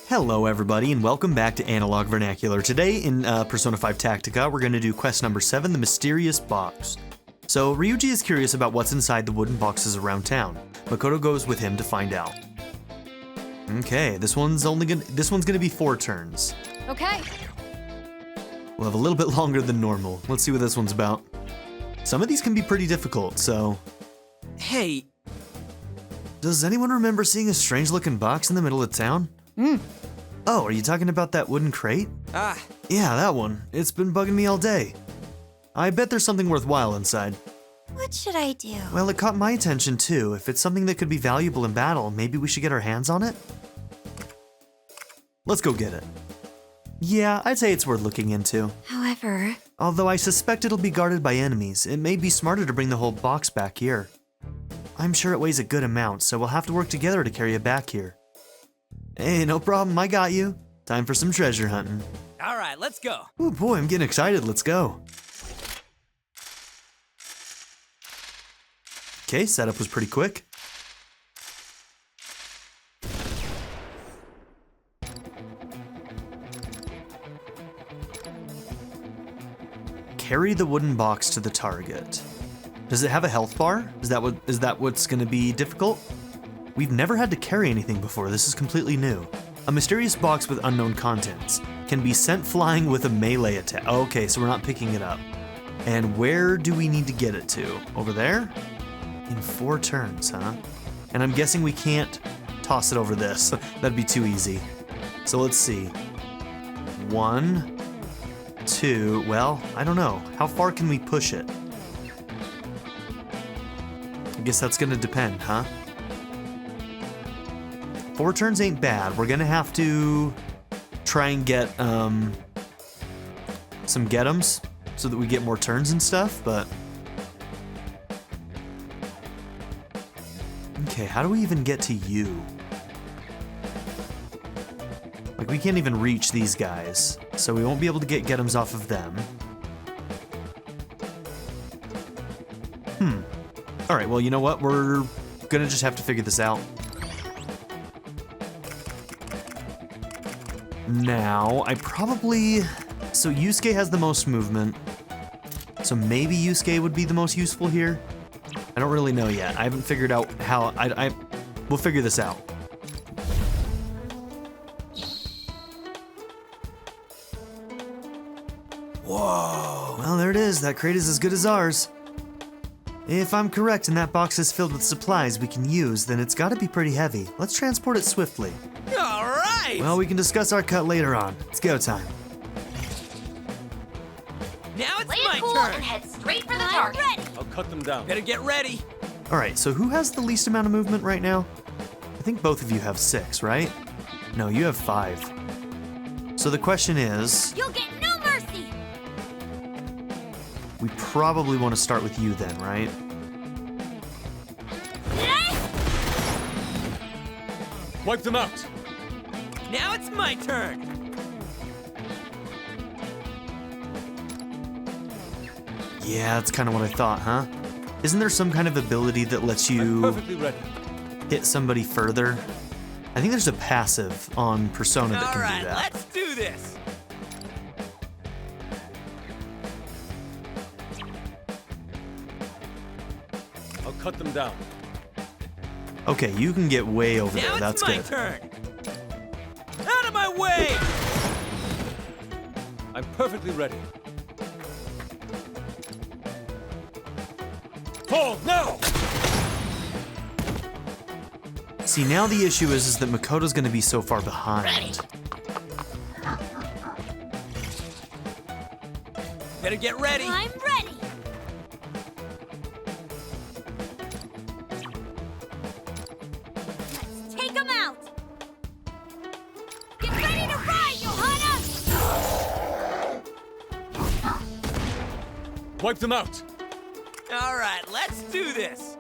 Hello everybody and welcome back to Analog Vernacular. Today in Persona 5 Tactica, we're going to do quest number 7, the Mysterious Box. So Ryuji is curious about what's inside the wooden boxes around town. Makoto goes with him to find out. Okay, this one's gonna be 4 turns. Okay. We'll have a little bit longer than normal. Let's see what this one's about. Some of these can be pretty difficult, so... Hey. Does anyone remember seeing a strange looking box in the middle of town? Oh, are you talking about that wooden crate? Ah. Yeah, that one. It's been bugging me all day. I bet there's something worthwhile inside. What should I do? Well, it caught my attention too. If it's something that could be valuable in battle, maybe we should get our hands on it? Let's go get it. Yeah, I'd say it's worth looking into. However... Although I suspect it'll be guarded by enemies, it may be smarter to bring the whole box back here. I'm sure it weighs a good amount, so we'll have to work together to carry it back here. Hey, no problem, I got you. Time for some treasure hunting. All right, let's go. Oh boy, I'm getting excited, let's go. Okay, setup was pretty quick. Carry the wooden box to the target. Does it have a health bar? Is that what's gonna be difficult? We've never had to carry anything before, this is completely new. A mysterious box with unknown contents can be sent flying with a melee attack. Okay, so we're not picking it up. And where do we need to get it to? Over there? In 4 turns, huh? And I'm guessing we can't toss it over this. That'd be too easy. So let's see. 1, 2, well, I don't know. How far can we push it? I guess that's gonna depend, huh? 4 turns ain't bad. We're gonna have to try and get some get-ems so that we get more turns and stuff, but... Okay, how do we even get to you? Like, we can't even reach these guys, so we won't be able to get get-ems off of them. Alright, well, you know what? We're gonna just have to figure this out. Now, so Yusuke has the most movement, so maybe Yusuke would be the most useful here? I don't really know yet. I haven't figured out how, we'll figure this out. Whoa, well there it is, that crate is as good as ours. If I'm correct and that box is filled with supplies we can use, then it's gotta be pretty heavy. Let's transport it swiftly. All right. Well, we can discuss our cut later on. It's go time. Now it's Play my it cool turn. and head straight for the target. I'll cut them down. Better get ready. Alright, so who has the least amount of movement right now? I think both of you have 6, right? No, you have 5. So the question is... You'll get no mercy! We probably want to start with you then, right? Wipe them out. Now it's my turn. Yeah, that's kind of what I thought, huh? Isn't there some kind of ability that lets I'm you perfectly ready. hit somebody further? I think there's a passive on Persona that All can right, do that. let's do this. I'll cut them down. Okay, you can get way over Now there, that's it's my good. turn. Out of my way! I'm perfectly ready. Fall now! See, now the issue is that Makoto's gonna be so far behind. Better get ready. I'm ready! Let's take him out! Get ready to ride, Johanna! Wipe them out! All right, let's do this.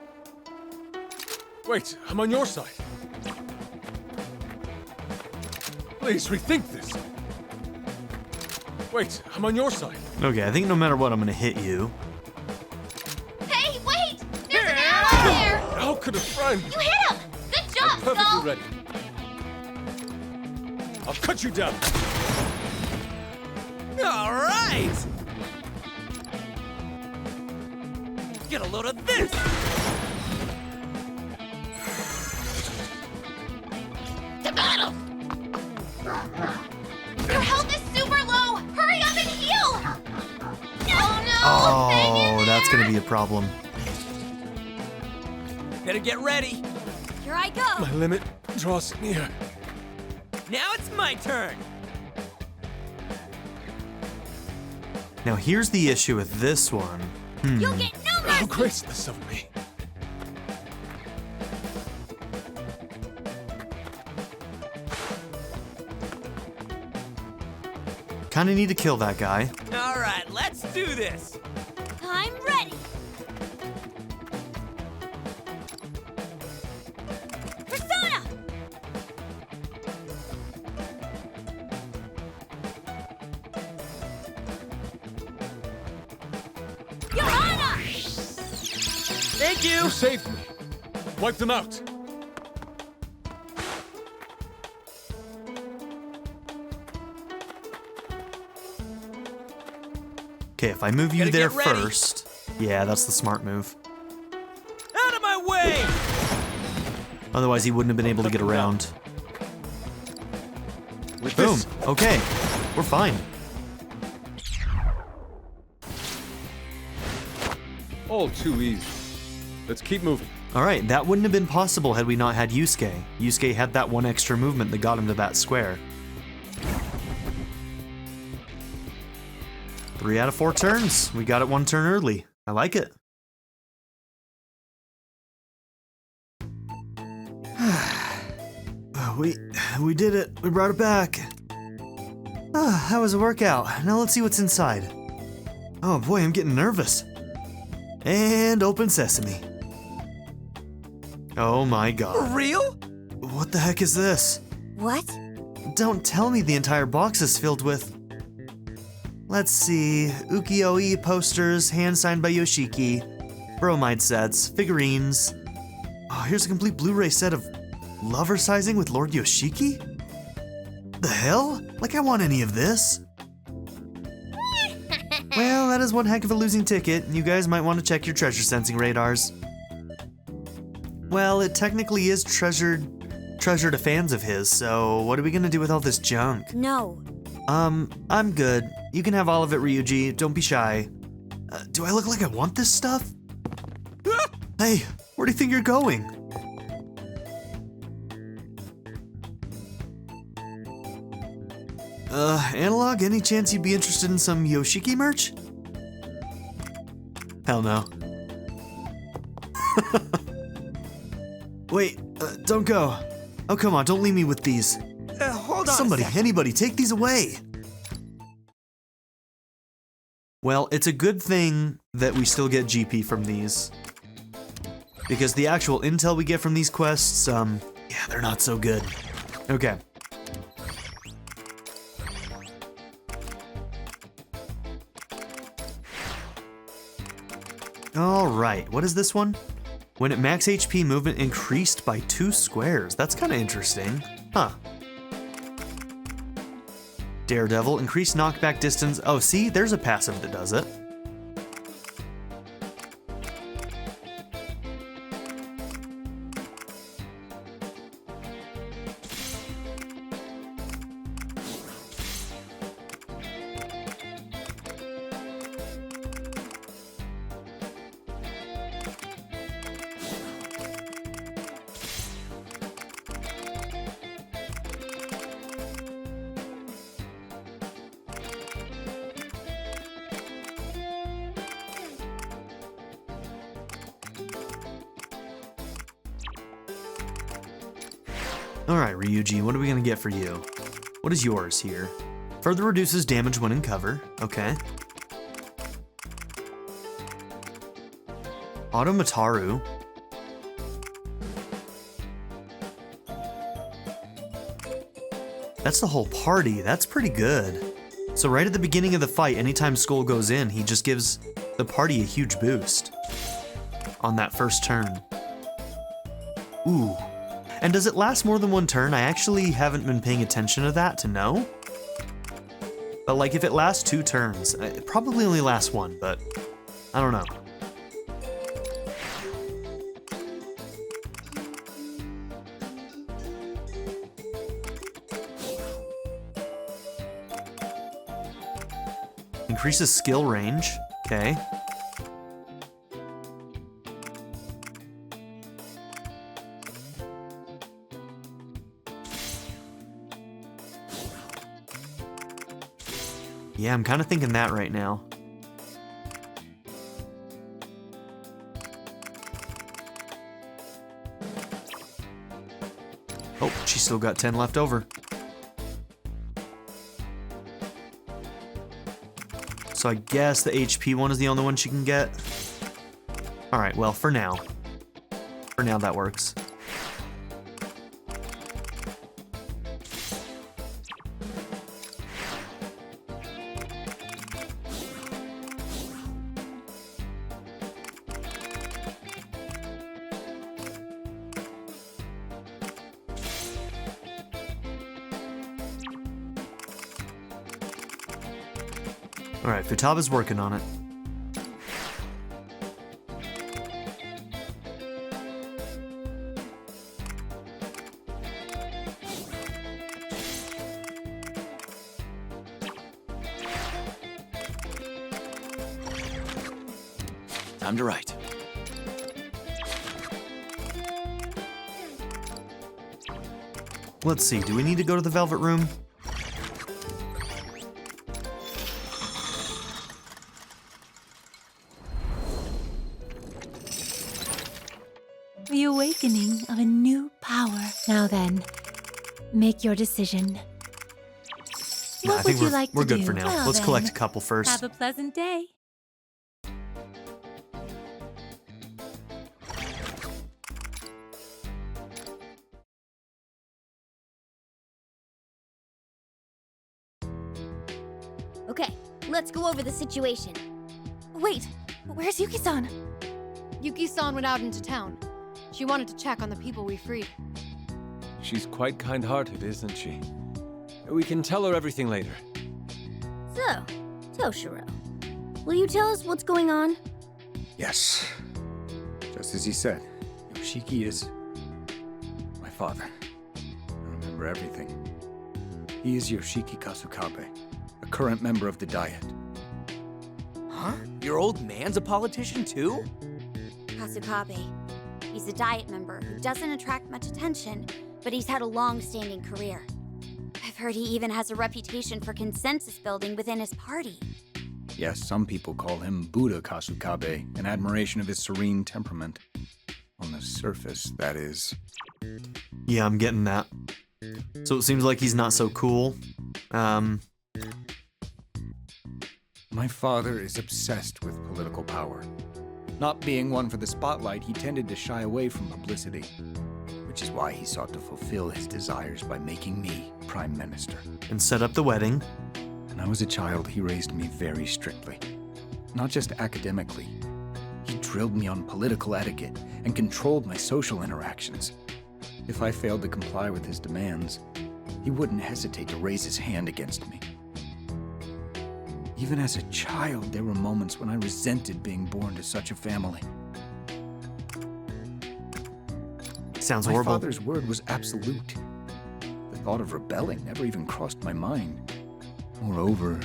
Wait, I'm on your side. Please rethink this. Wait, I'm on your side. Okay, I think no matter what, I'm gonna hit you. Hey, wait! There's an ally there! How could a friend? You hit him! Good job, Perfectly Skull! ready. I'll cut you down. All right! Get a load of this! To battle! Your health is super low! Hurry up and heal! Oh no! Hang in Oh, there! that's gonna be a problem. Better get ready. Here I go! My limit draws near. Now it's my turn. Now here's the issue with this one. You'll get no How mercy! graceless of me. Kinda need to kill that guy. All right, let's do this. I'm ready! Persona! Johanna! Thank you. You saved me. Wipe them out. Okay, if I move you Gotta there get ready. first. Yeah, that's the smart move. Out of my way! Otherwise, he wouldn't have been able to get around. With Boom. this, Okay, we're fine. all too easy. Let's keep moving. All right, that wouldn't have been possible had we not had Yusuke. Yusuke had that one extra movement that got him to that square. 3 out of 4 turns. We got it 1 turn early. I like it. We did it. We brought it back. How was the workout? Now let's see what's inside. Oh boy, I'm getting nervous. And open sesame. Oh my For god. real? What the heck is this? What? Don't tell me the entire box is filled with... Let's see, ukiyo-e posters, hand signed by Yoshiki, bromide sets, figurines. Oh, here's a complete Blu-ray set of lover sizing with Lord Yoshiki? The hell? Like I want any of this. Well, that is one heck of a losing ticket. You guys might want to check your treasure sensing radars. Well, it technically is treasure to fans of his, so what are we gonna do with all this junk? No. I'm good. You can have all of it, Ryuji. Don't be shy. Do I look like I want this stuff? Hey, where do you think you're going? Analog, any chance you'd be interested in some Yoshiki merch? Hell no. Wait, don't go. Oh, come on, don't leave me with these. Hold on. Somebody, a sec. anybody, take these away. Well, it's a good thing that we still get GP from these. Because the actual intel we get from these quests, yeah, they're not so good. Okay. Alright, what is this one? When at max HP, movement increased by 2 squares. That's kind of interesting. Huh. Daredevil, increased knockback distance. Oh, see, there's a passive that does it. Alright, Ryuji, what are we gonna get for you? What is yours here? Further reduces damage when in cover. Okay. Automataru. That's the whole party. That's pretty good. So right at the beginning of the fight, anytime Skull goes in, he just gives the party a huge boost on that first turn. Ooh. And does it last more than one turn? I actually haven't been paying attention to that to know. But like if it lasts 2 turns, it probably only lasts 1, but I don't know. Increases skill range. Okay. Yeah, I'm kind of thinking that right now. Oh, she's still got 10 left over. So I guess the HP one is the only one she can get. Alright, well, for now. For now, that works. Alright, Futaba's working on it. Time to write. Let's see, do we need to go to the Velvet Room? The awakening of a new power. Now then, make your decision. Nah, I What think would you like we're to good do? for now. Well, Let's then, collect a couple first. Have a pleasant day. Okay, let's go over the situation. Wait, where's Yuki-san? Yuki-san went out into town. She wanted to check on the people we freed. She's quite kind-hearted, isn't she? We can tell her everything later. So, Toshiro, will you tell us what's going on? Yes. Just as he said, Yoshiki is my father. I remember everything. He is Yoshiki Kasukabe, a current member of the Diet. Huh? Your old man's a politician too? Kasukabe. He's a Diet member who doesn't attract much attention, but he's had a long-standing career. I've heard he even has a reputation for consensus building within his party. Yes, some people call him Buddha Kasukabe, in admiration of his serene temperament. On the surface, that is. Yeah, I'm getting that. So it seems like he's not so cool. My father is obsessed with political power. Not being one for the spotlight, he tended to shy away from publicity, which is why he sought to fulfill his desires by making me Prime Minister. And set up the wedding. When I was a child, he raised me very strictly. Not just academically. He drilled me on political etiquette and controlled my social interactions. If I failed to comply with his demands, he wouldn't hesitate to raise his hand against me. Even as a child, there were moments when I resented being born to such a family. Sounds My horrible. father's word was absolute. The thought of rebelling never even crossed my mind. Moreover,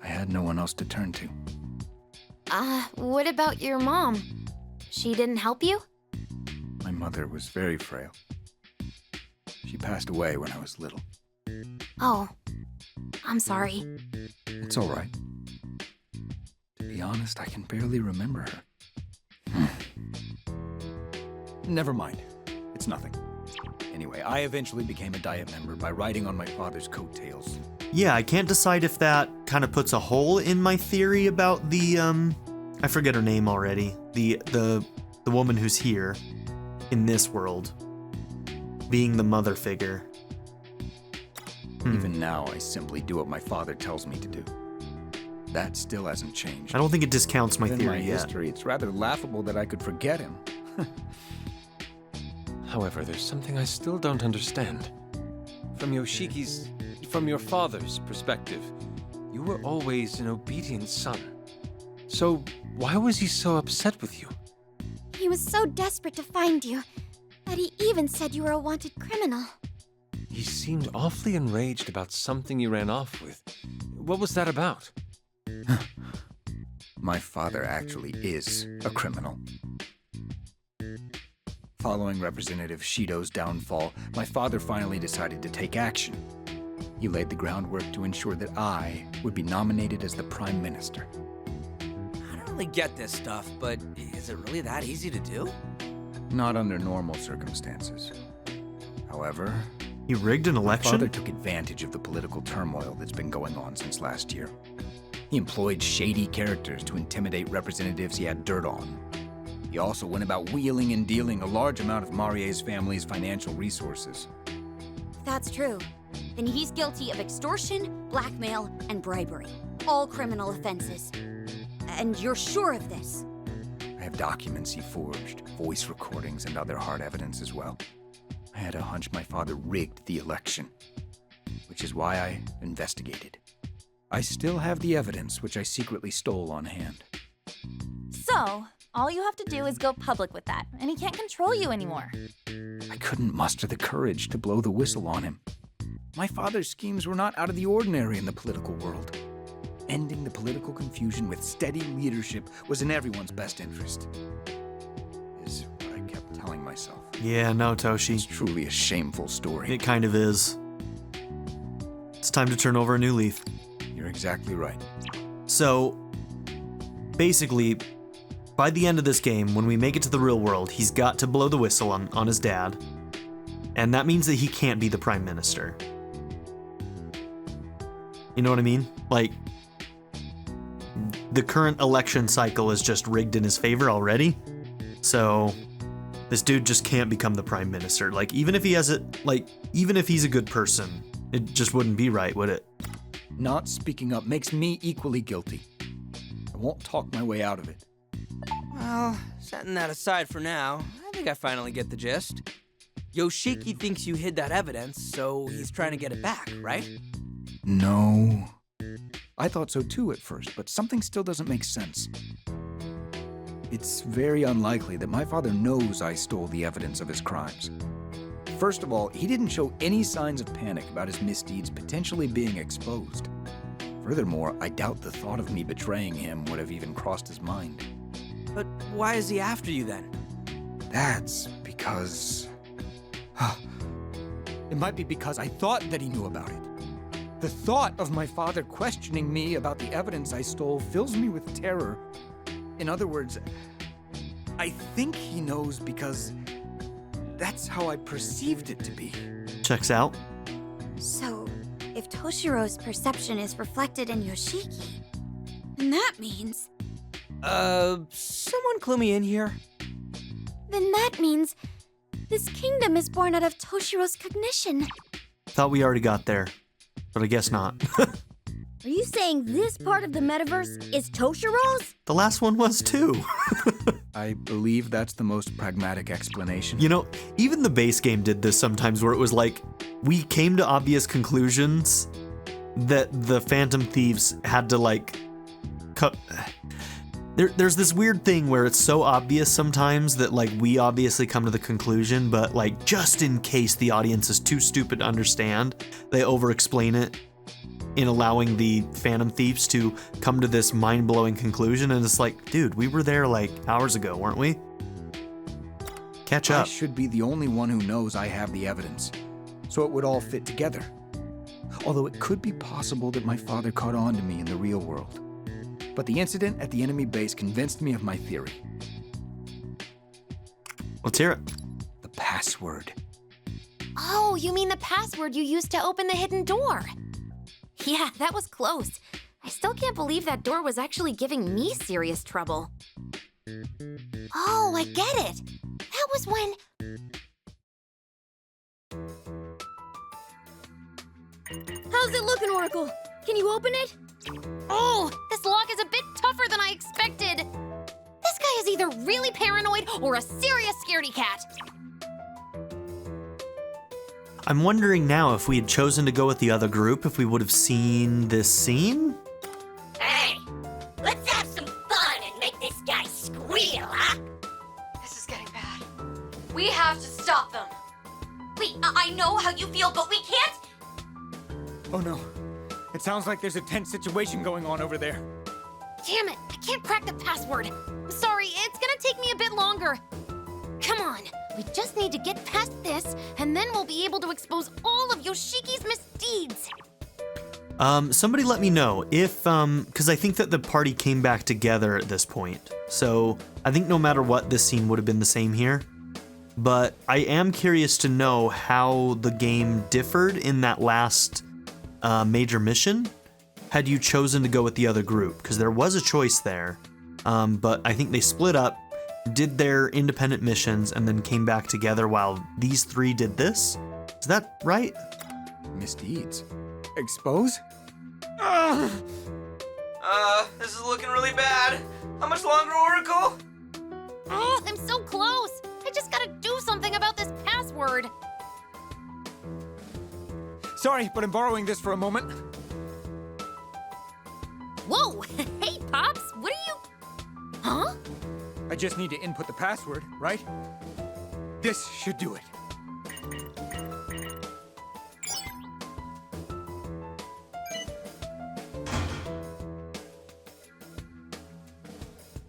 I had no one else to turn to. What about your mom? She didn't help you? My mother was very frail. She passed away when I was little. Oh, I'm sorry. It's all right. To be honest, I can barely remember her. Never mind. It's nothing. Anyway, I eventually became a Diet member by riding on my father's coattails. Yeah, I can't decide if that kind of puts a hole in my theory about the, I forget her name already. The woman who's here in this world being the mother figure. Even now, I simply do what my father tells me to do. That still hasn't changed. I don't think it discounts my Within theory my yet. history, it's rather laughable that I could forget him. However, there's something I still don't understand. From your father's perspective, you were always an obedient son. So why was he so upset with you? He was so desperate to find you that he even said you were a wanted criminal. He seemed awfully enraged about something you ran off with. What was that about? My father actually is a criminal. Following Representative Shido's downfall, my father finally decided to take action. He laid the groundwork to ensure that I would be nominated as the Prime Minister. I don't really get this stuff, but is it really that easy to do? Not under normal circumstances. However, He rigged an my election? father took advantage of the political turmoil that's been going on since last year. He employed shady characters to intimidate representatives he had dirt on. He also went about wheeling and dealing a large amount of Marie's family's financial resources. If that's true, then he's guilty of extortion, blackmail, and bribery. All criminal offenses. And you're sure of this? I have documents he forged, voice recordings, and other hard evidence as well. I had a hunch my father rigged the election, which is why I investigated. I still have the evidence which I secretly stole on hand. So, all you have to do is go public with that, and he can't control you anymore. I couldn't muster the courage to blow the whistle on him. My father's schemes were not out of the ordinary in the political world. Ending the political confusion with steady leadership was in everyone's best interest. Is what I kept telling myself. Yeah, no, It's Toshi. truly a shameful story. It kind of is. It's time to turn over a new leaf. You're exactly right. So, basically, by the end of this game, when we make it to the real world, he's got to blow the whistle on his dad. And that means that he can't be the Prime Minister. You know what I mean? Like, the current election cycle is just rigged in his favor already. So, this dude just can't become the Prime Minister. Like, even if he has it, like, even if he's a good person, it just wouldn't be right, would it? Not speaking up makes me equally guilty. I won't talk my way out of it. Well, setting that aside for now, I think I finally get the gist. Yoshiki thinks you hid that evidence, so he's trying to get it back, right? No. I thought so too at first, but something still doesn't make sense. It's very unlikely that my father knows I stole the evidence of his crimes. First of all, he didn't show any signs of panic about his misdeeds potentially being exposed. Furthermore, I doubt the thought of me betraying him would have even crossed his mind. But why is he after you then? That's because... It might be because I thought that he knew about it. The thought of my father questioning me about the evidence I stole fills me with terror. In other words, I think he knows because that's how I perceived it to be. Checks out. So, if Toshiro's perception is reflected in Yoshiki, then that means... Someone clue me in here. Then that means this kingdom is born out of Toshiro's cognition. Thought we already got there, but I guess not. Are you saying this part of the metaverse is Toshiro's? The last one was too. I believe that's the most pragmatic explanation. You know, even the base game did this sometimes where it was like, we came to obvious conclusions that the Phantom Thieves had to like cut. There's this weird thing where it's so obvious sometimes that like we obviously come to the conclusion, but like just in case the audience is too stupid to understand, they over-explain it in allowing the Phantom Thieves to come to this mind-blowing conclusion, and it's like, dude, we were there like hours ago, weren't we? Catch I up. should be the only one who knows I have the evidence, so it would all fit together. Although it could be possible that my father caught on to me in the real world. But the incident at the enemy base convinced me of my theory. Let's hear it. The password. Oh, you mean the password you used to open the hidden door? Yeah, that was close. I still can't believe that door was actually giving me serious trouble. Oh, I get it. That was when... How's it looking, Oracle? Can you open it? Oh, this lock is a bit tougher than I expected. This guy is either really paranoid or a serious scaredy cat. I'm wondering now if we had chosen to go with the other group, if we would have seen this scene? Hey, let's have some fun and make this guy squeal, huh? This is getting bad. We have to stop them. Wait, I know how you feel, but we can't. Oh no. It sounds like there's a tense situation going on over there. Damn it, I can't crack the password. I'm sorry, it's gonna take me a bit longer. Come on, we just need to get past this, and then we'll be able to expose all of Yoshiki's misdeeds. Somebody let me know if, because I think that the party came back together at this point. So I think no matter what, this scene would have been the same here. But I am curious to know how the game differed in that last major mission had you chosen to go with the other group, because there was a choice there. But I think they split up, did their independent missions, and then came back together while these three did this. Is that right? Misdeeds? Expose? This is looking really bad. How much longer, Oracle? Oh, I'm so close. I just gotta do something about this password. Sorry, but I'm borrowing this for a moment. Whoa, hey, Pops, what are you... Huh? I just need to input the password, right? This should do it.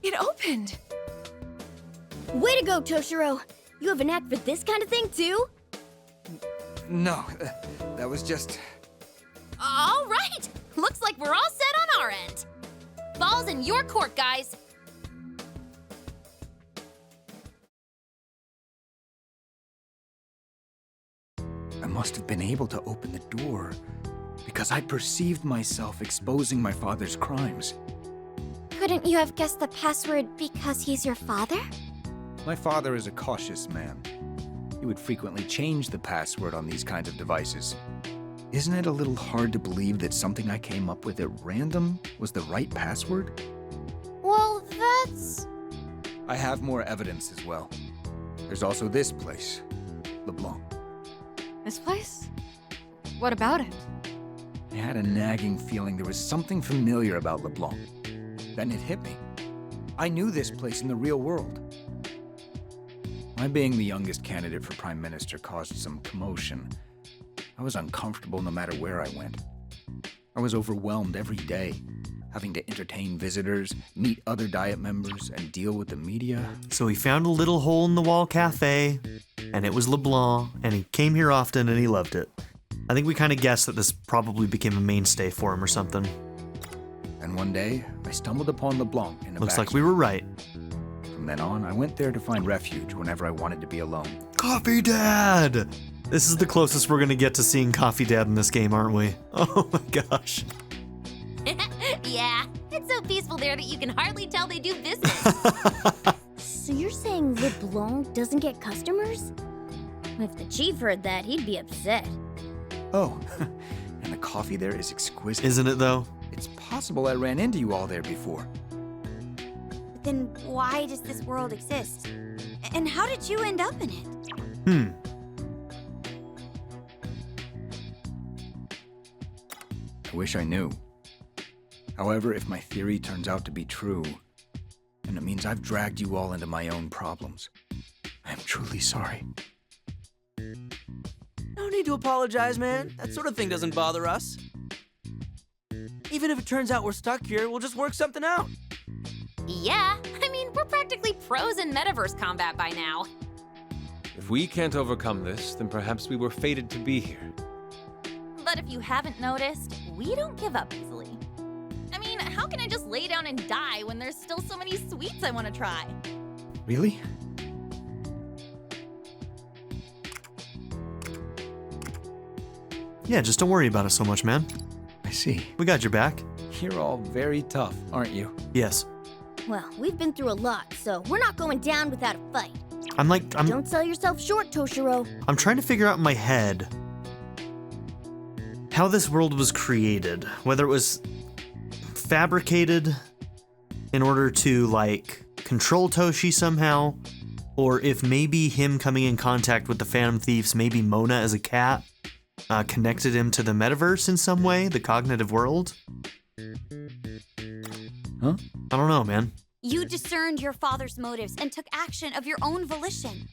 It opened. Way to go, Toshiro. You have a knack for this kind of thing, too? No, that was just... All right, looks like we're all set on our end. Ball's in your court, guys. I must have been able to open the door because I perceived myself exposing my father's crimes. Couldn't you have guessed the password because he's your father? My father is a cautious man. He would frequently change the password on these kinds of devices. Isn't it a little hard to believe that something I came up with at random was the right password? Well, that's... I have more evidence as well. There's also this place, LeBlanc. This place? What about it? I had a nagging feeling there was something familiar about LeBlanc. Then it hit me. I knew this place in the real world. My being the youngest candidate for Prime Minister caused some commotion. I was uncomfortable no matter where I went. I was overwhelmed every day, having to entertain visitors, meet other Diet members, and deal with the media. So he found a little hole-in-the-wall cafe, and it was LeBlanc, and he came here often and he loved it. I think we kind of guessed that this probably became a mainstay for him or something. And one day, I stumbled upon LeBlanc in a Looks back like we were right. From then on, I went there to find refuge whenever I wanted to be alone. Coffee Dad! This is the closest we're gonna get to seeing Coffee Dad in this game, aren't we? Oh my gosh. Yeah, it's so peaceful there that you can hardly tell they do business. So you're saying LeBlanc doesn't get customers? If the chief heard that, he'd be upset. Oh, and the coffee there is exquisite. Isn't it though? It's possible I ran into you all there before. But then why does this world exist? And how did you end up in it? I wish I knew. However, if my theory turns out to be true, then it means I've dragged you all into my own problems. I am truly sorry. No need to apologize, man. That sort of thing doesn't bother us. Even if it turns out we're stuck here, we'll just work something out. Yeah, I mean, we're practically pros in metaverse combat by now. If we can't overcome this, then perhaps we were fated to be here. But if you haven't noticed, we don't give up easily. I mean, how can I just lay down and die when there's still so many sweets I want to try? Really? Yeah, just don't worry about it so much, man. I see. We got your back. You're all very tough, aren't you? Yes. Well, we've been through a lot, so we're not going down without a fight. I'm Don't sell yourself short, Toshiro. I'm trying to figure out in my head how this world was created, whether it was fabricated in order to, like, control Toshi somehow, or if maybe him coming in contact with the Phantom Thieves, maybe Mona as a cat, connected him to the metaverse in some way, the cognitive world. Huh? I don't know, man. You discerned your father's motives and took action of your own volition.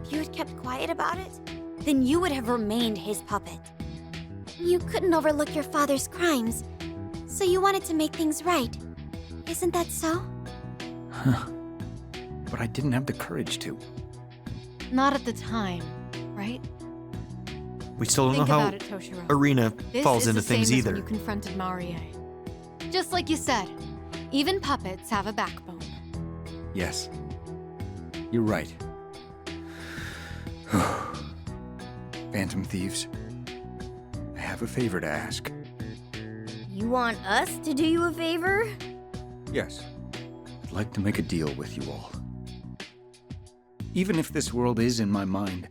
If you had kept quiet about it, then you would have remained his puppet. You couldn't overlook your father's crimes, so you wanted to make things right. Isn't that so? Huh. But I didn't have the courage to. Not at the time, right? We still don't Think know how about it, Toshiro. Arena This falls is into the same things as either. when you confronted Marie. Just like you said, even puppets have a backbone. Yes. You're right. Phantom Thieves, I have a favor to ask. You want us to do you a favor? Yes. I'd like to make a deal with you all. Even if this world is in my mind,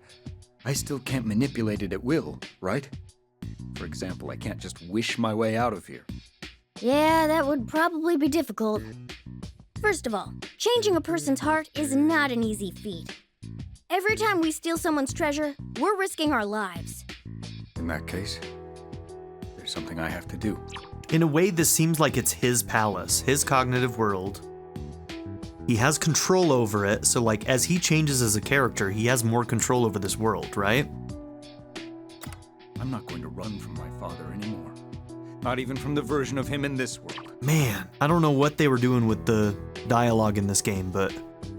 I still can't manipulate it at will, right? For example, I can't just wish my way out of here. Yeah, that would probably be difficult. First of all, changing a person's heart is not an easy feat. Every time we steal someone's treasure, we're risking our lives. In that case, there's something I have to do. In a way, this seems like it's his palace, his cognitive world. He has control over it, so like as he changes as a character, he has more control over this world, right? I'm not going to run from my father anymore. Not even from the version of him in this world. Man, I don't know what they were doing with the dialogue in this game, but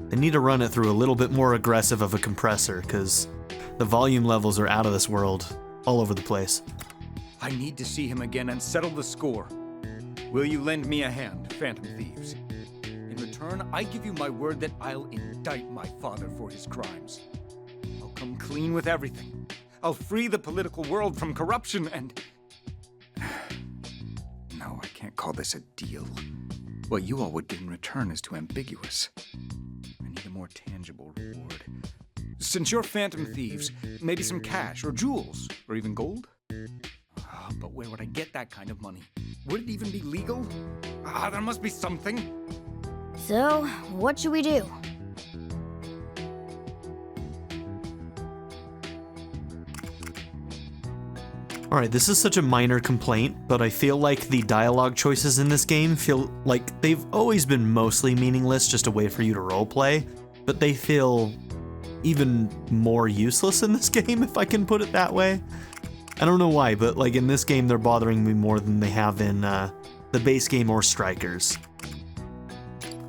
they need to run it through a little bit more aggressive of a compressor, because the volume levels are out of this world, all over the place. I need to see him again and settle the score. Will you lend me a hand, Phantom Thieves? In return, I give you my word that I'll indict my father for his crimes. I'll come clean with everything. I'll free the political world from corruption and... No, I can't call this a deal. What you all would get in return is too ambiguous. I need a more tangible reward. Since you're Phantom Thieves, maybe some cash or jewels or even gold? But where would I get that kind of money? Would it even be legal? There must be something. So, what should we do? Alright, this is such a minor complaint, but I feel like the dialogue choices in this game feel like they've always been mostly meaningless, just a way for you to roleplay, but they feel even more useless in this game, if I can put it that way. I don't know why, but like in this game, they're bothering me more than they have in the base game or Strikers.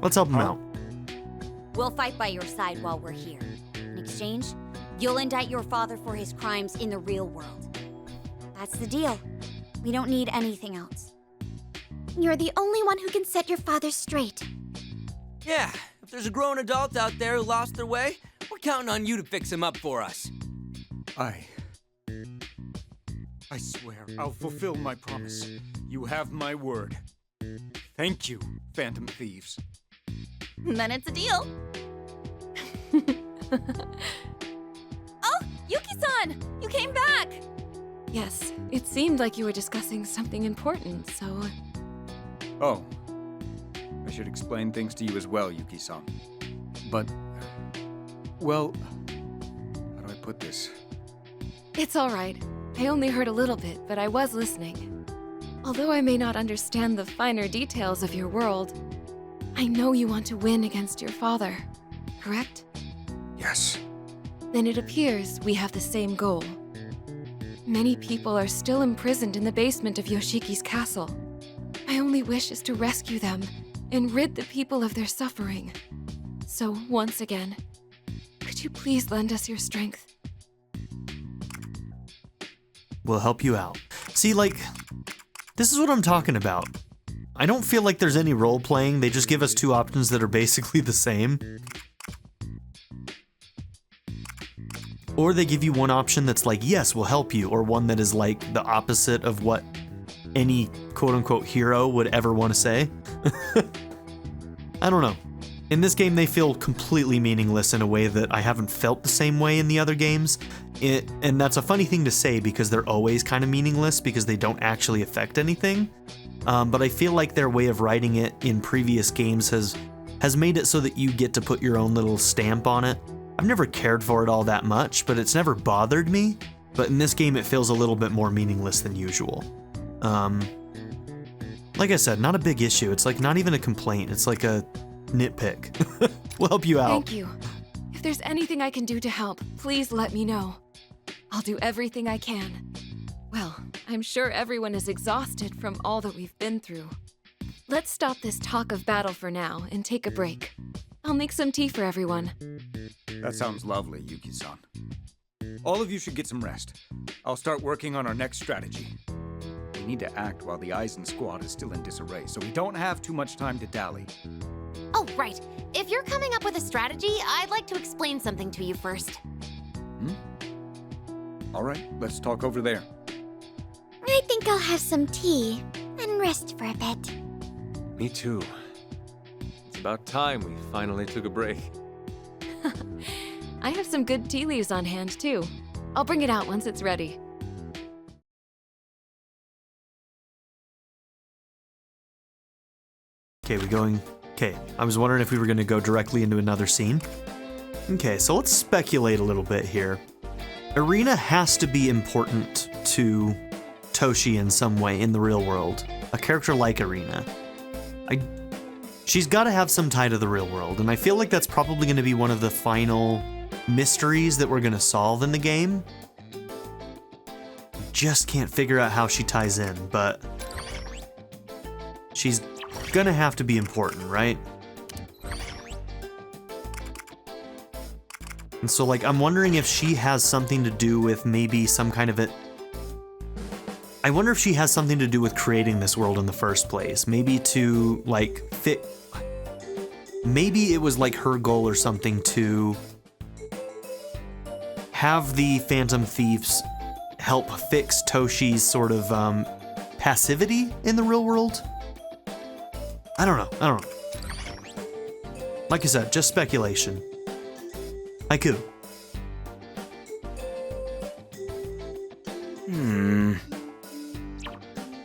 Let's help them out. We'll fight by your side while we're here. In exchange, you'll indict your father for his crimes in the real world. That's the deal. We don't need anything else. You're the only one who can set your father straight. Yeah, if there's a grown adult out there who lost their way, we're counting on you to fix him up for us. I swear I'll fulfill my promise. You have my word. Thank you, Phantom Thieves. Then it's a deal. Oh, Yuki-san! You came back! Yes, it seemed like you were discussing something important, so... Oh. I should explain things to you as well, Yuki-san. But... well... how do I put this? It's all right. I only heard a little bit, but I was listening. Although I may not understand the finer details of your world, I know you want to win against your father, correct? Yes. Then it appears we have the same goal. Many people are still imprisoned in the basement of Yoshiki's castle. My only wish is to rescue them and rid the people of their suffering. So, once again, could you please lend us your strength? We'll help you out. See, like, this is what I'm talking about. I don't feel like there's any role playing, they just give us two options that are basically the same. Or they give you one option that's like, yes, we'll help you, or one that is like the opposite of what any quote-unquote hero would ever want to say. I don't know. In this game, they feel completely meaningless in a way that I haven't felt the same way in the other games. And that's a funny thing to say because they're always kind of meaningless because they don't actually affect anything. But I feel like their way of writing it in previous games has made it so that you get to put your own little stamp on it. I've never cared for it all that much, but it's never bothered me. but in this game it feels a little bit more meaningless than usual. Like I said, not a big issue. It's like not even a complaint. It's like a nitpick. We'll help you out. Thank you. If there's anything I can do to help, please let me know. I'll do everything I can. Well, I'm sure everyone is exhausted from all that we've been through. Let's stop this talk of battle for now and take a break. I'll make some tea for everyone. That sounds lovely, Yuki-san. All of you should get some rest. I'll start working on our next strategy. We need to act while the Eisen squad is still in disarray, so we don't have too much time to dally. Oh, right. If you're coming up with a strategy, I'd like to explain something to you first. All right, let's talk over there. I think I'll have some tea and rest for a bit. Me too. It's about time we finally took a break. I have some good tea leaves on hand, too. I'll bring it out once it's ready. Okay, I was wondering if we were going to go directly into another scene. Okay, so let's speculate a little bit here. Irina has to be important to Toshi in some way in the real world. A character like Irina. She's got to have some tie to the real world, and I feel like that's probably going to be one of the final mysteries that we're going to solve in the game. Just can't figure out how she ties in, but she's gonna have to be important, right? And so, like, I'm wondering if she has something to do with maybe some kind of it. I wonder if she has something to do with creating this world in the first place. Maybe to, like, maybe it was like her goal or something to have the Phantom Thieves help fix Toshi's sort of passivity in the real world. I don't know. Like I said, just speculation. Haiku.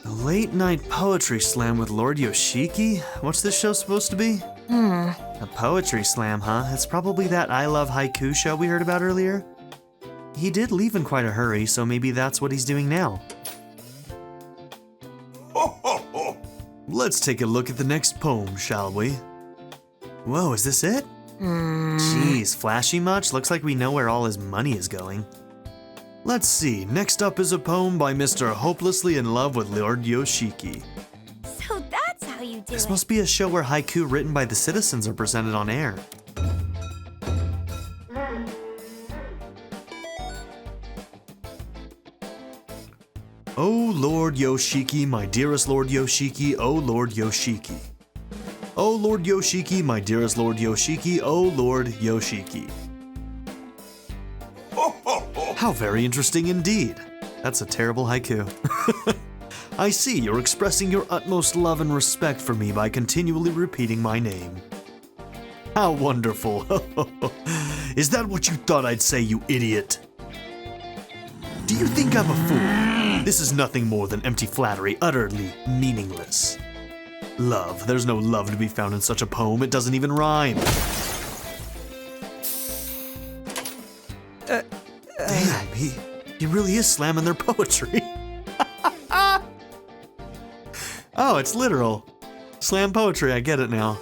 A late night poetry slam with Lord Yoshiki? What's this show supposed to be? A poetry slam, huh? It's probably that I Love Haiku show we heard about earlier. He did leave in quite a hurry, so maybe that's what he's doing now. Let's take a look at the next poem, shall we? Whoa, is this it? Jeez, flashy much? Looks like we know where all his money is going. Let's see, next up is a poem by Mr. Hopelessly in Love with Lord Yoshiki. So that's how you do This it. must be a show where haiku written by the citizens are presented on air. Oh Lord Yoshiki, my dearest Lord Yoshiki, oh Lord Yoshiki. Oh Lord Yoshiki, my dearest Lord Yoshiki, oh Lord Yoshiki. How very interesting indeed. That's a terrible haiku. I see you're expressing your utmost love and respect for me by continually repeating my name. How wonderful. Is that what you thought I'd say, you idiot? Do you think I'm a fool? This is nothing more than empty flattery, utterly meaningless. Love. There's no love to be found in such a poem. It doesn't even rhyme. Damn, he really is slamming their poetry. Oh, it's literal. Slam poetry, I get it now.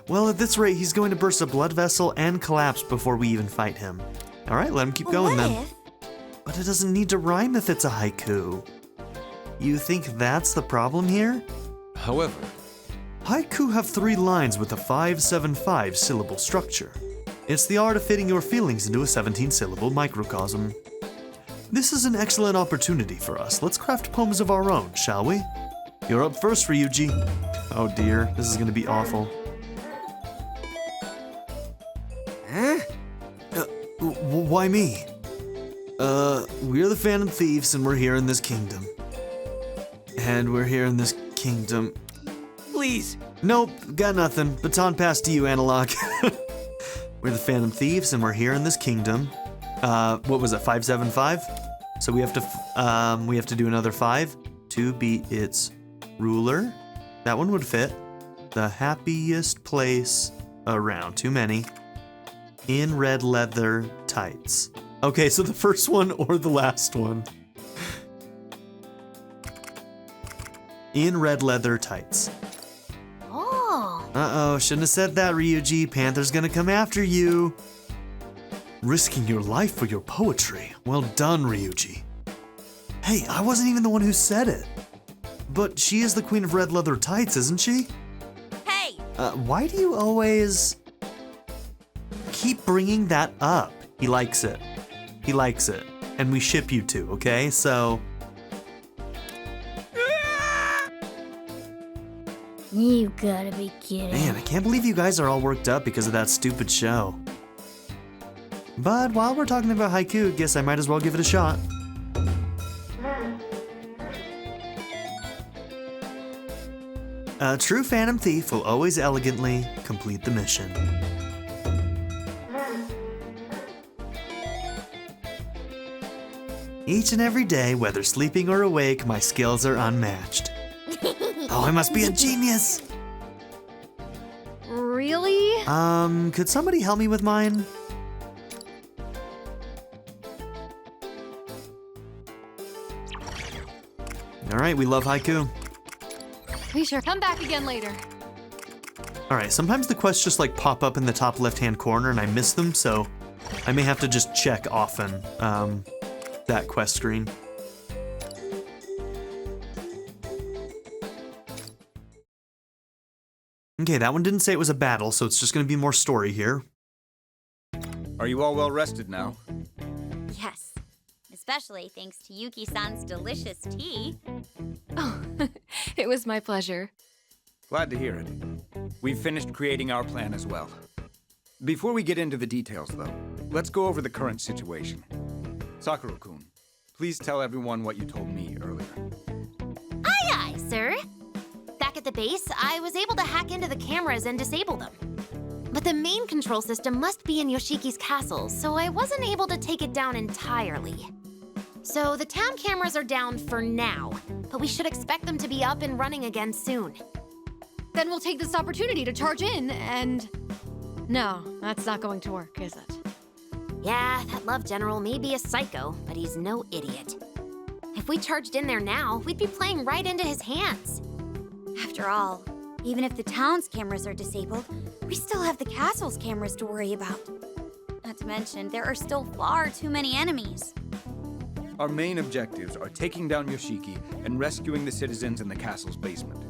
Well, at this rate, he's going to burst a blood vessel and collapse before we even fight him. All right, let him keep going then. But it doesn't need to rhyme if it's a haiku. You think that's the problem here? However, Haiku have 3 lines with a 5-7-5 syllable structure. It's the art of fitting your feelings into a 17-syllable microcosm. This is an excellent opportunity for us. Let's craft poems of our own, shall we? You're up first, Ryuji. Oh dear, this is going to be awful. Huh? Why me? We're the Phantom Thieves and we're here in this kingdom. And we're here in this kingdom. Please. Nope, got nothing. Baton pass to you, Analog. We're the Phantom Thieves and we're here in this kingdom. What was it, 5-7-5? So we have to do another 5 to beat its ruler. That one would fit. The happiest place around. Too many. In red leather tights. Okay, so the first one or the last one. In red leather tights. Oh. Uh-oh, shouldn't have said that, Ryuji. Panther's gonna come after you. Risking your life for your poetry. Well done, Ryuji. Hey, I wasn't even the one who said it. But she is the queen of red leather tights, isn't she? Hey! Why do you always keep bringing that up? He likes it. He likes it. And we ship you two, okay? So... You gotta be kidding. Man, I can't believe you guys are all worked up because of that stupid show. But while we're talking about Haiku, guess I might as well give it a shot. A true Phantom Thief will always elegantly complete the mission. Each and every day, whether sleeping or awake, my skills are unmatched. Oh, I must be a genius! Really? Could somebody help me with mine? Alright, we love Haiku. We sure come back again later. Alright, sometimes the quests just like pop up in the top left-hand corner and I miss them, so I may have to just check often, that quest screen. Okay, that one didn't say it was a battle, so it's just gonna be more story here. Are you all well rested now? Yes. Especially thanks to Yuki-san's delicious tea. Oh, it was my pleasure. Glad to hear it. We've finished creating our plan as well. Before we get into the details, though, let's go over the current situation. Sakura-kun, please tell everyone what you told me earlier. Aye, aye, sir. Back at the base, I was able to hack into the cameras and disable them. But the main control system must be in Yoshiki's castle, so I wasn't able to take it down entirely. So the town cameras are down for now, but we should expect them to be up and running again soon. Then we'll take this opportunity to charge in and... No, that's not going to work, is it? Yeah, that love general may be a psycho, but he's no idiot. If we charged in there now, we'd be playing right into his hands. After all, even if the town's cameras are disabled, we still have the castle's cameras to worry about. Not to mention, there are still far too many enemies. Our main objectives are taking down Yoshiki and rescuing the citizens in the castle's basement.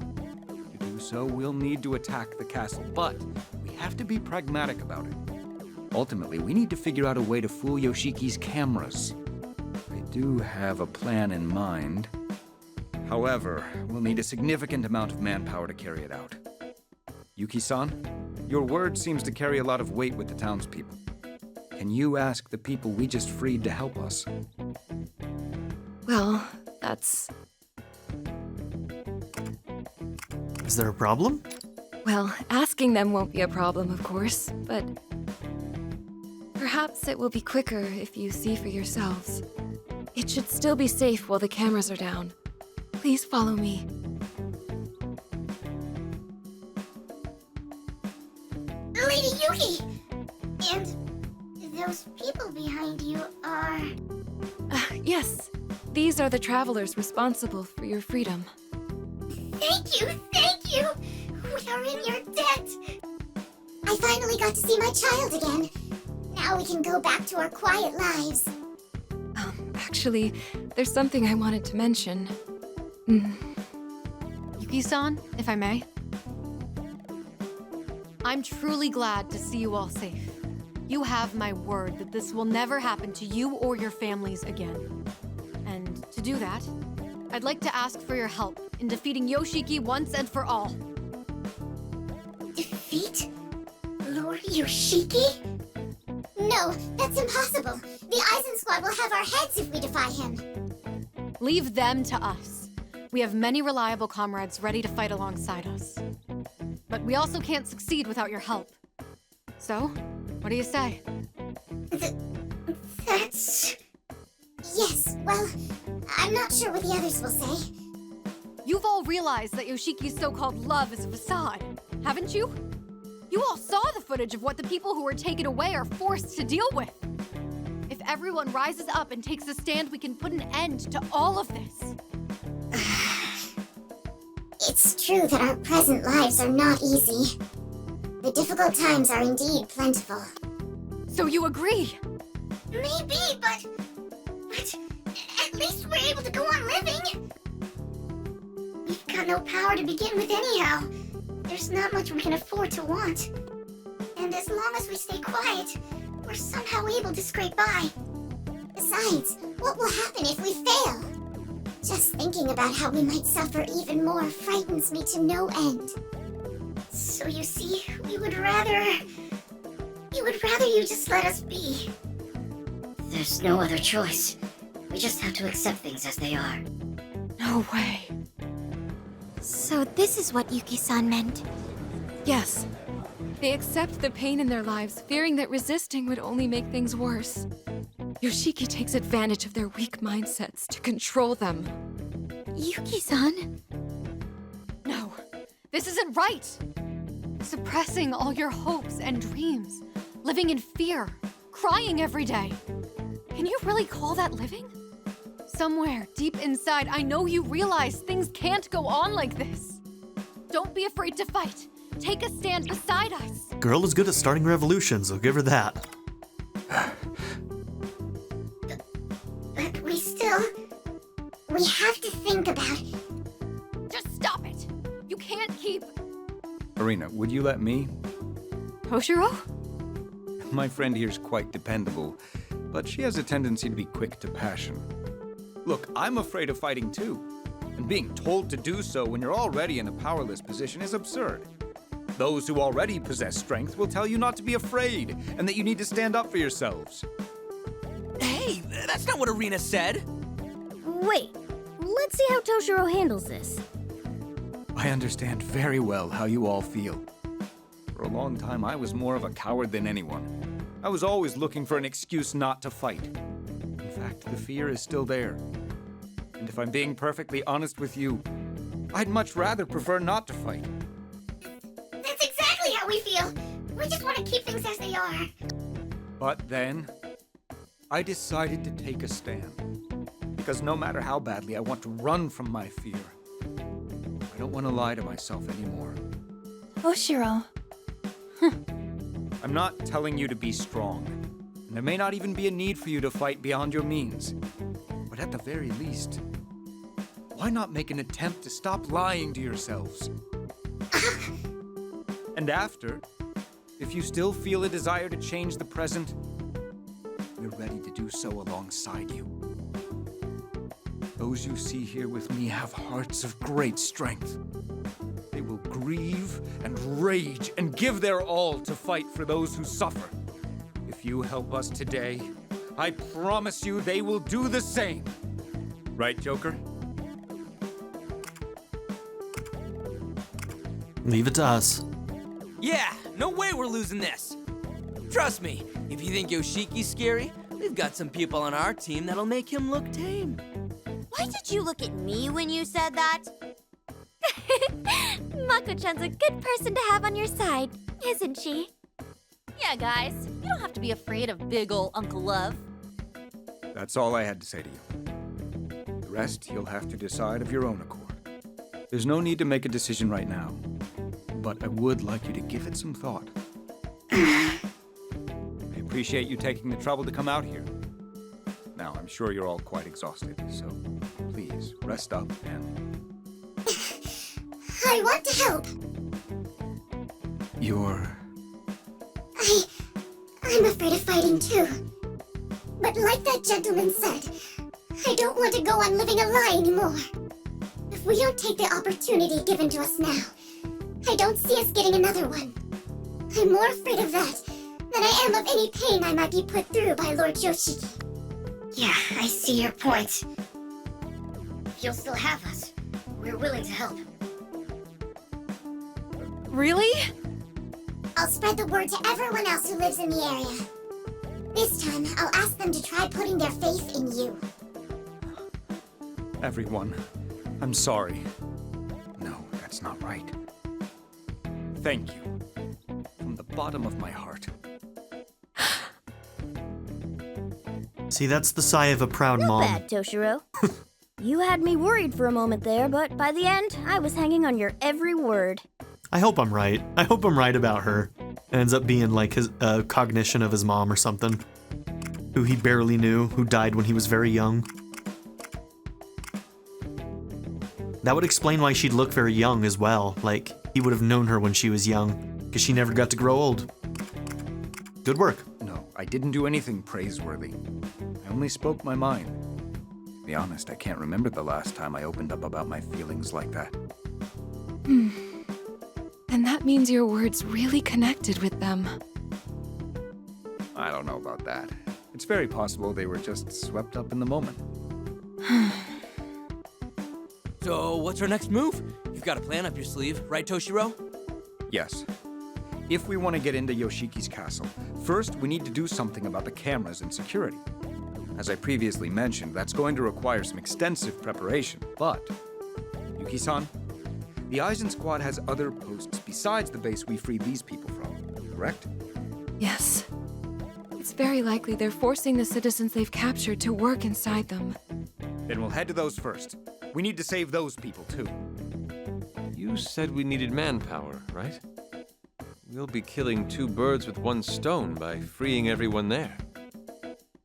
To do so, we'll need to attack the castle, but we have to be pragmatic about it. Ultimately, we need to figure out a way to fool Yoshiki's cameras. I do have a plan in mind. However, we'll need a significant amount of manpower to carry it out. Yuki-san, your word seems to carry a lot of weight with the townspeople. Can you ask the people we just freed to help us? Well, that's... Is there a problem? Well, asking them won't be a problem, of course, but... Perhaps it will be quicker if you see for yourselves. It should still be safe while the cameras are down. Please follow me. Lady Yuki! And those people behind you are... Yes, these are the travelers responsible for your freedom. Thank you, thank you! We are in your debt! I finally got to see my child again. Now we can go back to our quiet lives. Actually, there's something I wanted to mention. Yuki-san, if I may. I'm truly glad to see you all safe. You have my word that this will never happen to you or your families again. And to do that, I'd like to ask for your help in defeating Yoshiki once and for all. Defeat Lord Yoshiki? No, that's impossible. The Eisen Squad will have our heads if we defy him. Leave them to us. We have many reliable comrades ready to fight alongside us. But we also can't succeed without your help. So, what do you say? That's... Yes, well, I'm not sure what the others will say. You've all realized that Yoshiki's so-called love is a facade, haven't you? You all saw the footage of what the people who were taken away are forced to deal with. If everyone rises up and takes a stand, we can put an end to all of this. It's true that our present lives are not easy. The difficult times are indeed plentiful. So you agree? Maybe, but at least we're able to go on living. We've got no power to begin with anyhow. There's not much we can afford to want. And as long as we stay quiet, we're somehow able to scrape by. Besides, what will happen if we fail? Just thinking about how we might suffer even more frightens me to no end. So you see, we would rather you just let us be. There's no other choice. We just have to accept things as they are. No way. So this is what Yuki-san meant. Yes. They accept the pain in their lives, fearing that resisting would only make things worse. Yoshiki takes advantage of their weak mindsets to control them. Yuki-san? No, this isn't right. Suppressing all your hopes and dreams, living in fear, crying every day. Can you really call that living? Somewhere deep inside, I know you realize things can't go on like this. Don't be afraid to fight. Take a stand beside us. Girl is good at starting revolutions, I'll give her that. But we have to think about it. Just stop it. You can't keep... Arena, would you let me? Toshiro? My friend here's quite dependable, but she has a tendency to be quick to passion. Look, I'm afraid of fighting too, and being told to do so when you're already in a powerless position is absurd. Those who already possess strength will tell you not to be afraid, and that you need to stand up for yourselves. Hey, that's not what Arena said. Wait, let's see how Toshiro handles this. I understand very well how you all feel. For a long time, I was more of a coward than anyone. I was always looking for an excuse not to fight. In fact, the fear is still there. And if I'm being perfectly honest with you, I'd much rather prefer not to fight. That's exactly how we feel. We just want to keep things as they are. But then, I decided to take a stand. Because no matter how badly I want to run from my fear, I don't want to lie to myself anymore. Toshiro. I'm not telling you to be strong, and there may not even be a need for you to fight beyond your means. But at the very least, why not make an attempt to stop lying to yourselves? And after, if you still feel a desire to change the present, we're ready to do so alongside you. Those you see here with me have hearts of great strength. They will grieve and rage and give their all to fight for those who suffer. If you help us today, I promise you they will do the same. Right, Joker? Leave it to us. Yeah, no way we're losing this. Trust me, if you think Yoshiki's scary, we've got some people on our team that'll make him look tame. Why did you look at me when you said that? Mako-chan's a good person to have on your side, isn't she? Yeah, guys, you don't have to be afraid of big ol' Uncle Love. That's all I had to say to you. The rest you'll have to decide of your own accord. There's no need to make a decision right now, but I would like you to give it some thought. I appreciate you taking the trouble to come out here. Now, I'm sure you're all quite exhausted, so please rest up and... I want to help. You're... I'm afraid of fighting too. But like that gentleman said, I don't want to go on living a lie anymore. If we don't take the opportunity given to us now, I don't see us getting another one. I'm more afraid of that than I am of any pain I might be put through by Lord Yoshiki. Yeah, I see your point. If you'll still have us, we're willing to help. Really? I'll spread the word to everyone else who lives in the area. This time, I'll ask them to try putting their faith in you. Everyone, I'm sorry. No, that's not right. Thank you. From the bottom of my heart. See, that's the sigh of a proud Not mom. bad, Toshiro. You had me worried for a moment there, but by the end, I was hanging on your every word. I hope I'm right. I hope I'm right about her. It ends up being like his cognition of his mom or something, who he barely knew, who died when he was very young. That would explain why she'd look very young as well. Like, he would have known her when she was young, because she never got to grow old. Good work. No, I didn't do anything praiseworthy. I only spoke my mind. To be honest, I can't remember the last time I opened up about my feelings like that. Then that means your words really connected with them. I don't know about that. It's very possible they were just swept up in the moment. So, what's our next move? You've got a plan up your sleeve, right, Toshiro? Yes. If we want to get into Yoshiki's castle, first we need to do something about the cameras and security. As I previously mentioned, that's going to require some extensive preparation, but... Yuki-san, the Aizen squad has other posts besides the base we freed these people from, correct? Yes. It's very likely they're forcing the citizens they've captured to work inside them. Then we'll head to those first. We need to save those people, too. You said we needed manpower, right? We'll be killing two birds with one stone by freeing everyone there.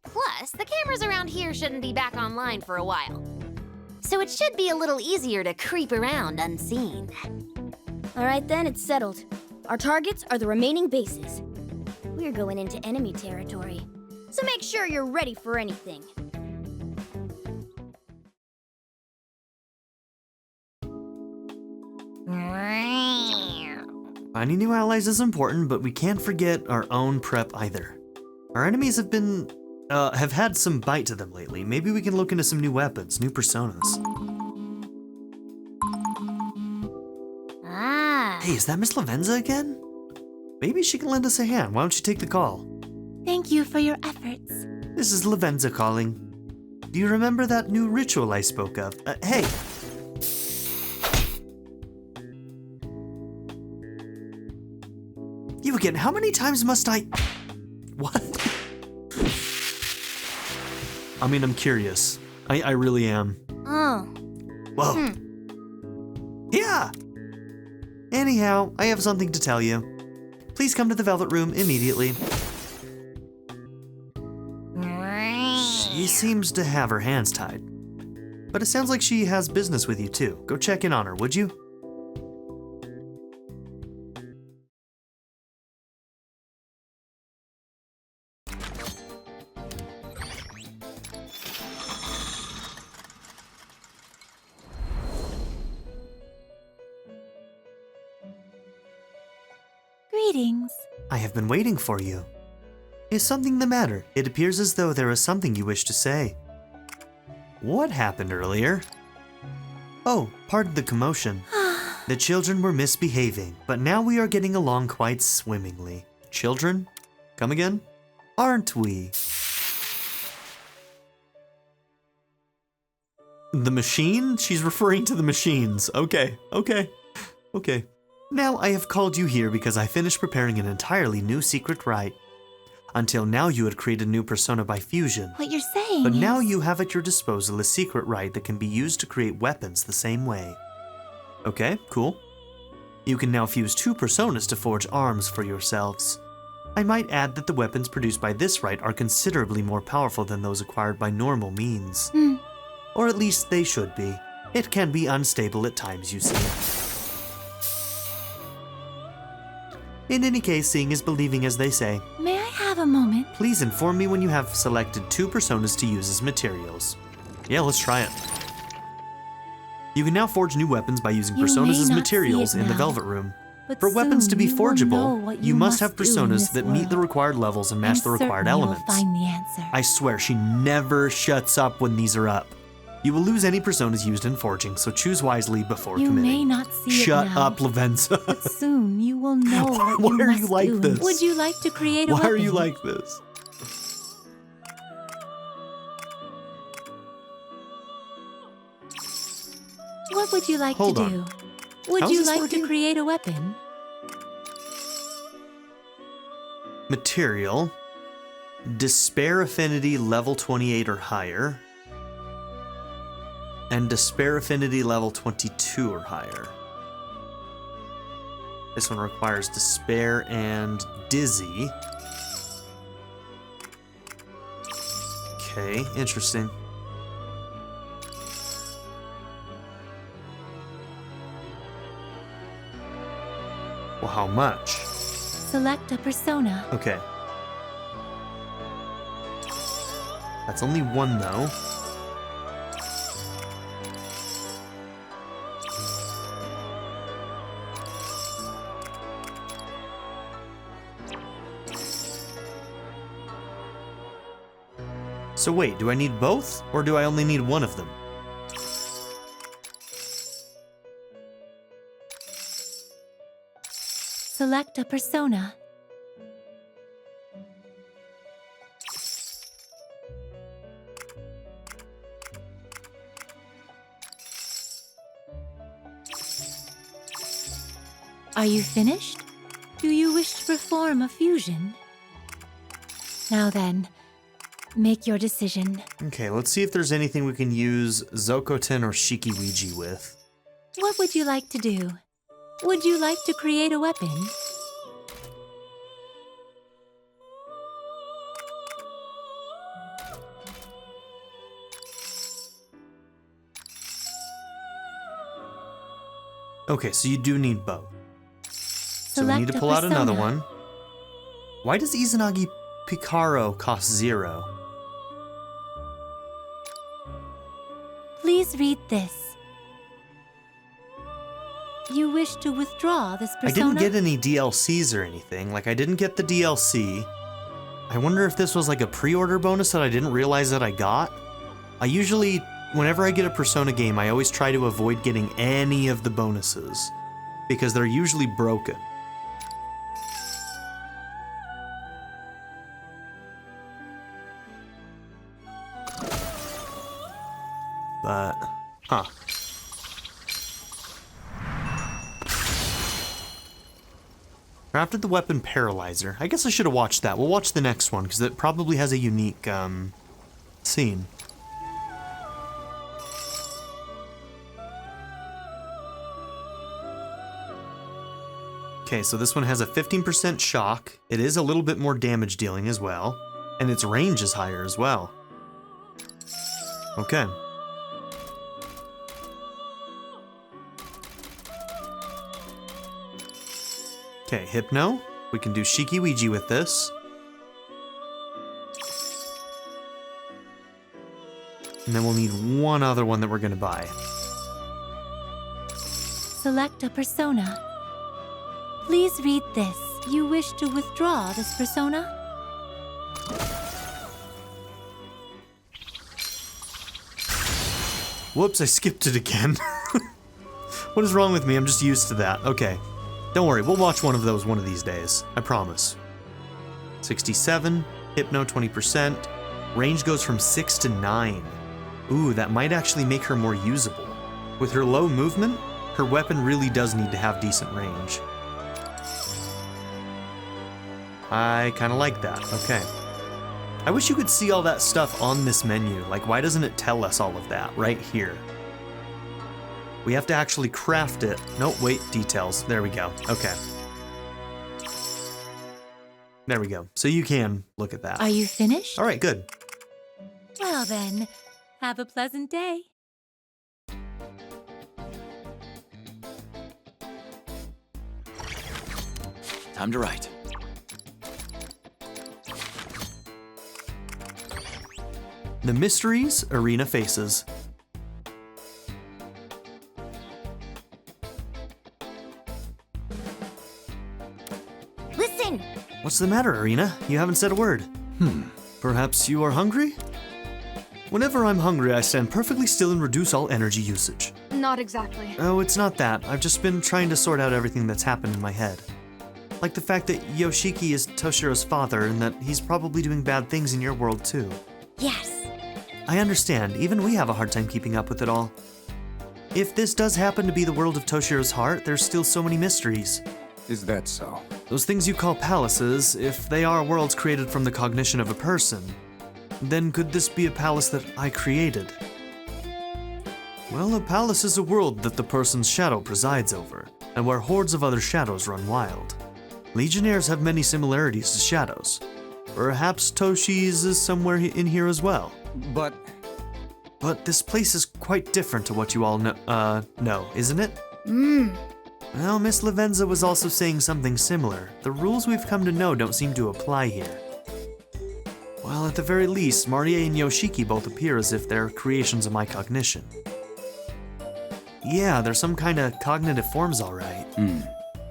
Plus, the cameras around here shouldn't be back online for a while. So it should be a little easier to creep around unseen. All right then, it's settled. Our targets are the remaining bases. We're going into enemy territory, so make sure you're ready for anything. Finding new allies is important, but we can't forget our own prep either. Our enemies have had some bite to them lately. Maybe we can look into some new weapons, new personas. Hey, is that Miss Lavenza again? Maybe she can lend us a hand. Why don't you take the call? Thank you for your efforts. This is Lavenza calling. Do you remember that new ritual I spoke of? Hey! You again, how many times must I... What? I mean, I'm curious. I really am. Oh. Whoa. Yeah! Anyhow, I have something to tell you. Please come to the Velvet Room immediately. She seems to have her hands tied. But it sounds like she has business with you too. Go check in on her, would you? Greetings. I have been waiting for you. Is something the matter? It appears as though there is something you wish to say. What happened earlier? Oh, pardon the commotion. The children were misbehaving, but now we are getting along quite swimmingly. Children? Come again? Aren't we? The machine? She's referring to the machines. Okay. Now I have called you here because I finished preparing an entirely new secret rite. Until now you had created a new persona by fusion. What you're saying But is... now you have at your disposal a secret rite that can be used to create weapons the same way. Okay, cool. You can now fuse two personas to forge arms for yourselves. I might add that the weapons produced by this rite are considerably more powerful than those acquired by normal means. Or at least they should be. It can be unstable at times, you see. In any case, seeing is believing, as they say. May I have a moment? Please inform me when you have selected two personas to use as materials. Yeah, let's try it. You can now forge new weapons by using You personas may as not materials see it in the now, Velvet Room. but For weapons to be soon you will know forgeable, what you must have do in personas this that meet the world. required levels and match I'm the required certain you will elements. find the answer. I swear, she never shuts up when these are up. You will lose any personas used in forging, so choose wisely before You committing. may not see Shut it now, up, Lavenza. but soon you will know what Why you are must you like do. this? Would you like to create a Why weapon? are you like this? What would you like Hold to on. do? Would How's you this like working? to create a weapon? Material. Despair Affinity level 28 or higher. And Despair Affinity level 22 or higher. This one requires Despair and Dizzy. Okay, interesting. Well, how much? Select a persona. Okay. That's only one, though. So wait, do I need both, or do I only need one of them? Select a persona. Are you finished? Do you wish to perform a fusion? Now then, make your decision. Okay, let's see if there's anything we can use Zokoten or Shikiwiji with. What would you like to do? Would you like to create a weapon? Okay, so you do need both. So we Select need to a pull out another persona. one. Why does Izanagi Picaro cost 0? Please read this. You wish to withdraw this persona? I didn't get any DLCs or anything. Like, I didn't get the DLC. I wonder if this was like a pre-order bonus that I didn't realize that I got. I usually, whenever I get a Persona game, I always try to avoid getting any of the bonuses because they're usually broken. But, huh. Crafted the weapon Paralyzer. I guess I should have watched that. We'll watch the next one, because it probably has a unique, scene. Okay, so this one has a 15% shock. It is a little bit more damage dealing as well. And its range is higher as well. Okay. Okay, Hypno. We can do Shikiwiji with this. And then we'll need one other one that we're gonna buy. Select a persona. Please read this. You wish to withdraw this persona? Whoops, I skipped it again. What is wrong with me? I'm just used to that. Okay. Don't worry, we'll watch one of those one of these days. I promise. 67, Hypno 20%. Range goes from 6 to 9. Ooh, that might actually make her more usable. With her low movement, her weapon really does need to have decent range. I kind of like that. Okay. I wish you could see all that stuff on this menu. Like, why doesn't it tell us all of that right here? We have to actually craft it. No, wait, details. There we go. Okay. There we go. So you can look at that. Are you finished? All right, good. Well then, have a pleasant day. Time to write. The Mysteries Arena Faces. Listen! What's the matter, Arena? You haven't said a word. Perhaps you are hungry? Whenever I'm hungry, I stand perfectly still and reduce all energy usage. Not exactly. Oh, it's not that. I've just been trying to sort out everything that's happened in my head. Like the fact that Yoshiki is Toshiro's father and that he's probably doing bad things in your world too. Yes. I understand. Even we have a hard time keeping up with it all. If this does happen to be the world of Toshiro's heart, there's still so many mysteries. Is that so? Those things you call palaces, if they are worlds created from the cognition of a person, then could this be a palace that I created? Well, a palace is a world that the person's shadow presides over, and where hordes of other shadows run wild. Legionnaires have many similarities to shadows. Perhaps Toshi's is somewhere in here as well. But this place is quite different to what you all know, isn't it? Well, Miss Lavenza was also saying something similar. The rules we've come to know don't seem to apply here. Well, at the very least, Marie and Yoshiki both appear as if they're creations of my cognition. Yeah, they're some kind of cognitive forms, all right.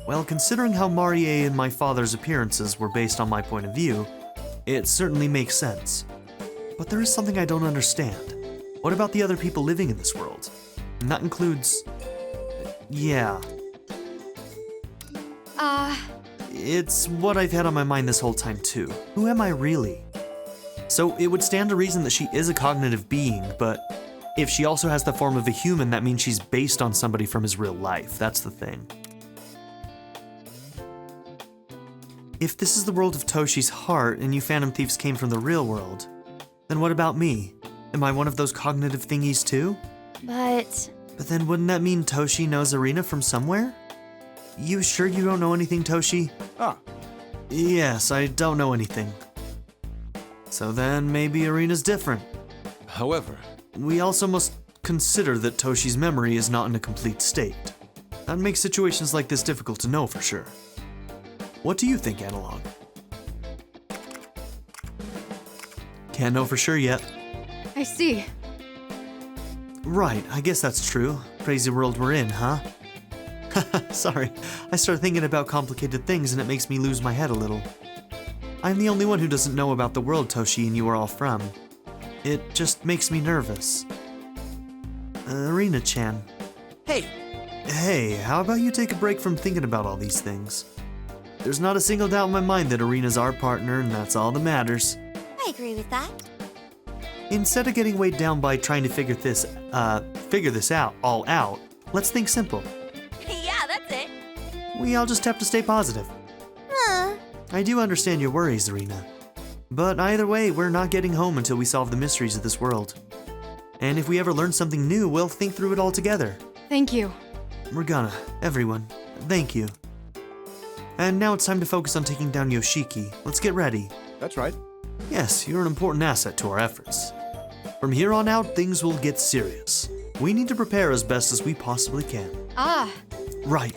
Well, considering how Marie and my father's appearances were based on my point of view, it certainly makes sense. But there is something I don't understand. What about the other people living in this world? And that includes... yeah. It's what I've had on my mind this whole time too. Who am I really? So it would stand to reason that she is a cognitive being, but if she also has the form of a human, that means she's based on somebody from his real life. That's the thing. If this is the world of Toshi's heart and you Phantom Thieves came from the real world, then what about me? Am I one of those cognitive thingies too? But then wouldn't that mean Toshi knows Arena from somewhere? You sure you don't know anything, Toshi? Yes, I don't know anything. So then maybe Arena's different. However, we also must consider that Toshi's memory is not in a complete state. That makes situations like this difficult to know for sure. What do you think, Analog? Can't know for sure yet. I see. Right, I guess that's true. Crazy world we're in, huh? Sorry, I start thinking about complicated things and it makes me lose my head a little. I'm the only one who doesn't know about the world Toshi and you are all from. It just makes me nervous. Arena-chan. Hey! Hey, how about you take a break from thinking about all these things? There's not a single doubt in my mind that Arena's our partner and that's all that matters. I agree with that. Instead of getting weighed down by trying to figure this all out, let's think simple. Yeah, that's it. We all just have to stay positive. I do understand your worries, Arena. But either way, we're not getting home until we solve the mysteries of this world. And if we ever learn something new, we'll think through it all together. Thank you. We're gonna. Everyone. Thank you. And now it's time to focus on taking down Yoshiki. Let's get ready. That's right. Yes, you're an important asset to our efforts. From here on out, things will get serious. We need to prepare as best as we possibly can. Right.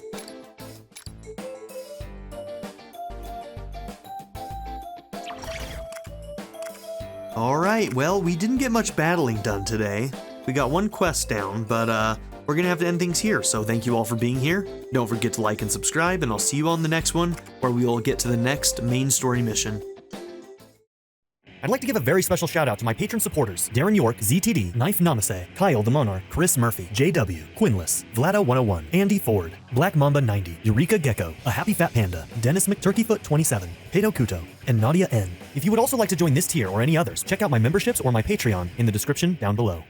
Alright, well, we didn't get much battling done today. We got one quest down, but we're gonna have to end things here, so thank you all for being here. Don't forget to like and subscribe, and I'll see you on the next one, where we will get to the next main story mission. I'd like to give a very special shout out to my patron supporters: Darren York, ZTD, Knife Namaste, Kyle the Monarch, Chris Murphy, JW, Quinless, Vlado101, Andy Ford, Black Mamba 90, Eureka Gecko, A Happy Fat Panda, Dennis McTurkeyfoot 27, Pedo Kuto, and Nadia N. If you would also like to join this tier or any others, check out my memberships or my Patreon in the description down below.